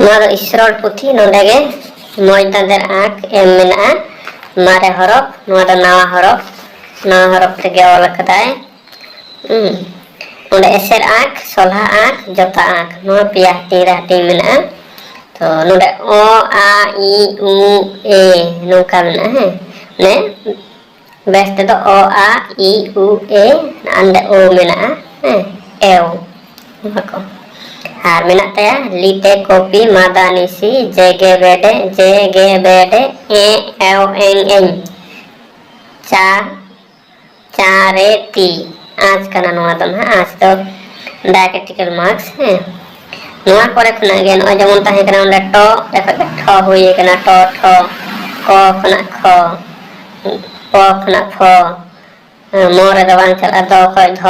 ईश्वर पुथी नोडेगे मौज दांदेर आँख एम मेना मारे हरफ नवा हरफ तेगे ऑल कदाय ओंडे एसेर आँख सोलहा आँख जोता आँख नवा पिया तीरा टी मेना तो नोडे ओ आ ई उ ए नोका मेना है ने बेस्ते तो ओ आ ई उ ए अंडे ओ मेना है एव मको हार मेना तया लीते कॉपी मादानिसी जेगे बेडे ए एव एंग एंग चा चारे ती आज कना नवा दम है आज तो डायरेक्टिकल मार्क्स है नवा करे खुना गे न जेमन ताहे कना ओंडे ट देखो ठ होई कना ट ठ क खुना ख प खुना फ मोरे द बांग चला द खय ध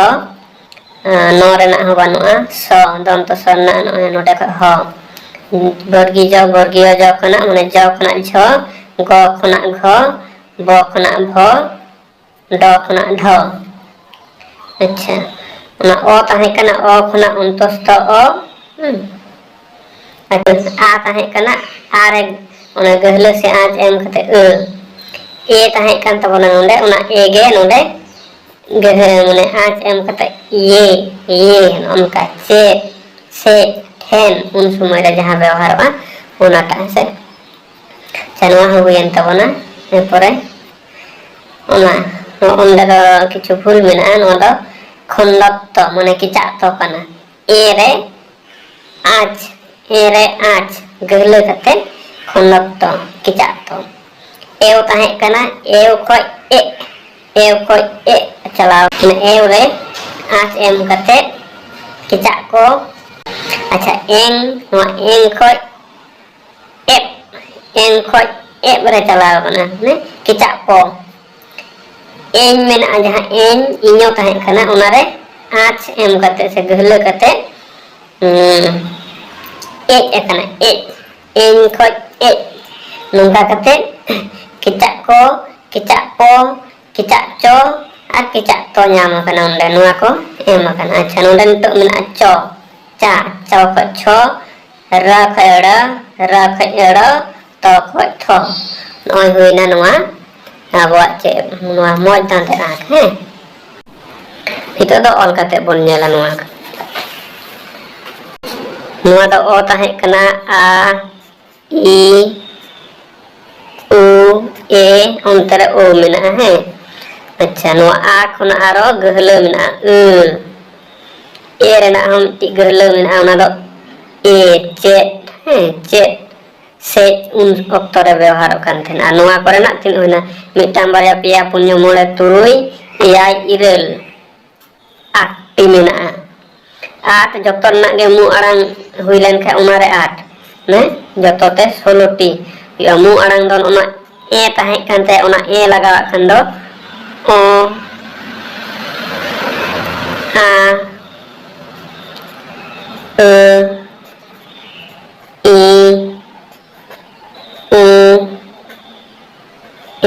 नोरे ना हो बानुआ स दंत सरना नोडे ख ह वर्गी ज खना माने ज खना झ ग खना घ ब खना भ ड खना ढ अच्छा ना ओ ताहे कना ओ खना अंतस्थ अ आ ताहे कना आरे ओना गहले से आज एम खते ए ताहे कन तबना नोडे ओना ए गे नोडे गहे माने आज एम कते ये उनका से ठेन उन समय रे जहां व्यवहार बा ओनाटा से चनवा होयन तबना ए परे ओना ओंडे दो किछु भूल मेना नो दो खंडत्त माने किचा तो कना ए रे आज गहले कते खंडत्त किचा तो एव ताहे कना एव को ए चलाओ एव रे आज एम कते किचा को अच्छा एंग खो एप रे चलाओ कना ने किचा को एंग मेना जहां एंग इño ताहे कना ओना रे आज एम कते से गहले कते ए कना एंग खो ए नंगा कते किचा को किचा पो किचा चो और किचा तो नाम कना ओंडे नुआ को एम कना अच्छा नोंडे तो मेना चो चा चो को छो र खयड़ तो को थो नय होइना नुआ आबो चे नुआ मौज दांते आँख है हितो दो ऑल कते बोन नेला नुआ दो ओ ताहे कना आ ई उ ए अंतरे ओ मेना है अच्छा नुआ आ खुना आरो गहले मेना ए रेना हम ति गहले मेना ओना दो ए चेट है चेट से उन अक्तरे व्यवहार कान थेना नुआ करेना तिन होना मिटाम बारिया पिया पुन्य मोले तुरुई एयाय इरेल आटी मेना आठ जतन ना गे मु आड़ांग हुई लेन खा ओना रे आठ ने जतोते 16 टी या मु आड़ांग दन ओना ए ताहे कानते ओना ए लगावा खान दो ओ आ ई उ ए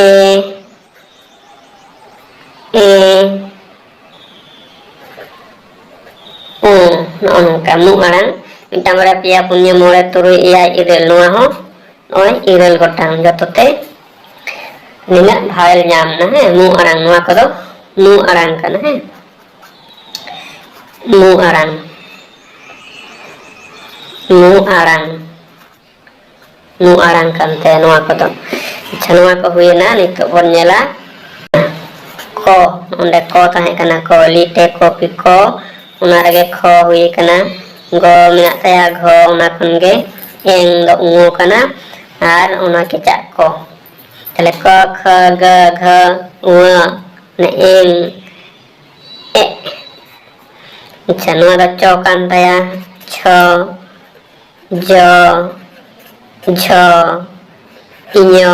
ओ नोनका मु आड़ांग मिटाम बारिया पिया पुन्य मोले तुरुई एयाय इरेल नुआ हो ओय इरेल गोटांग जतोते निना भावेल नाम ना है मु आड़ांग नुआ को दो मु आड़ांग कना है मु आड़ांग कानते नुआ को दो अच्छा नुआ को हुइना नितो बोन नेला को ओंडे को ताहे कना को लीते कॉपी को ओना रेगे ख हुइ कना गो मेना तया घ ओना खन गे एंग दो उङो कना आर ओना किचा को तले क ख ग घ उ ने एंग ए अच्छा नुआ दो चो कान तया छ ज झ इño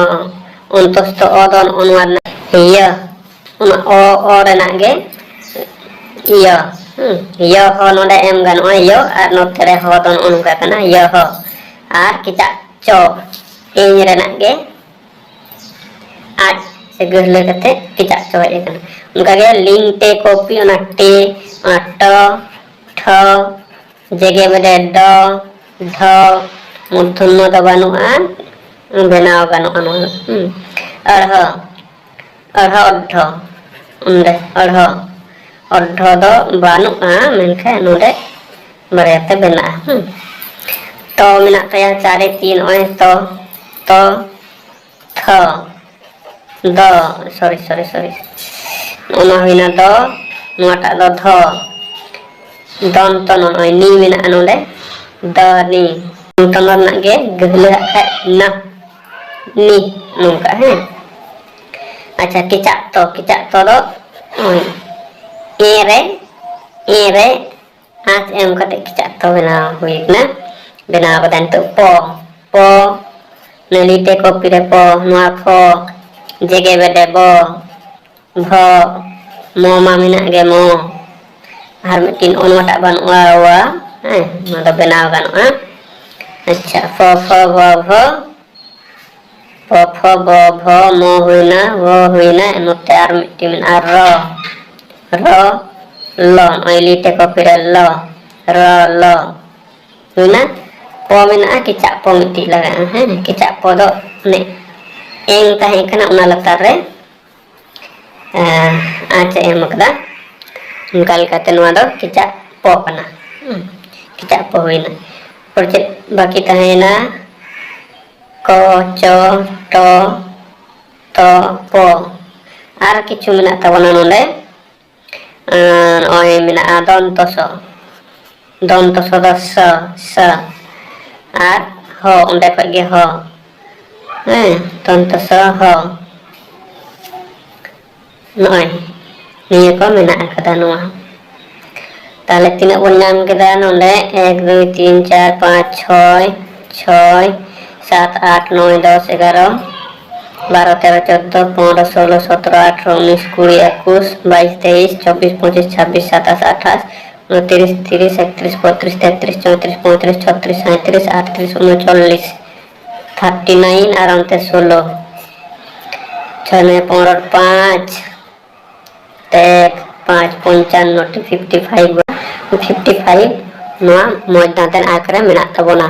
उनतस्तो ओदन ओनवार य ओना ओ रेना गे य हो नोडे एम गन ओ य आर नोते रे हो दन ओनका कना य हो आर किचा चो एंग रेना गे आज से गहले कते किचा चो हे कना उनका गे लिंग ते कॉपी ओना टे ओना ट ठ जेगे बदे ड ध मूर्धन्य दो बानुआ बनाव गानोआ अढ़ अढ़ अढ़ उंडे अढ़ अढ़ दो बानुआ मेनखा नोडे बारयाते बना तो मेना तया चारे तीन ओए तो थ द सॉरी सॉरी सॉरी ओना हुइना दो नोटा दो ध दन तो नोय नी मेना नोडे द नी तो ना गे गहले खा ना नी नोका है। अच्छा किचा तो दो एरे आज एम कते किचा तो बना हुई ना बना बदन तो पो नलीते कॉपी रे पो नुआ खो जेगे बेदे बो भ मो मा मिना गे मो हर मिटिन ओनोटा बनवा वा है मतलब बनाव गानोआ। अच्छा फ ब भ मो हुइना वो हुइना नोते आर मिटिन र ल ओइलीते कॉपी रे ल र ल हुइना पो मिना किचा पो मिटी लगा है किचा पो दो ने एंग ताहे कना उना लतार रे आचे एम कदा उनकाल काते नुआ दो किचा पो कना किचा पो हुइना और जे बाकी ताहेना को चो तो पो आर किछु मिना तबना नोले ओय मिना दन तो स स आर हो उंडे खगे हो दन तो स हो नोय निया को मिना कदा नुआ ताले तिना बन नाम केदा नोले 1 2 3 4 5 6 7 8 9 10 11 12 13 14 15 16 17 18 19 20 21 22 23 24 25 26 27 28 29 30 31 32 33 34 35 36 37 38 39 39 आराम से 16 6 15 5 5 55 55 नुआ मज दांतन आकरे मेना तबोना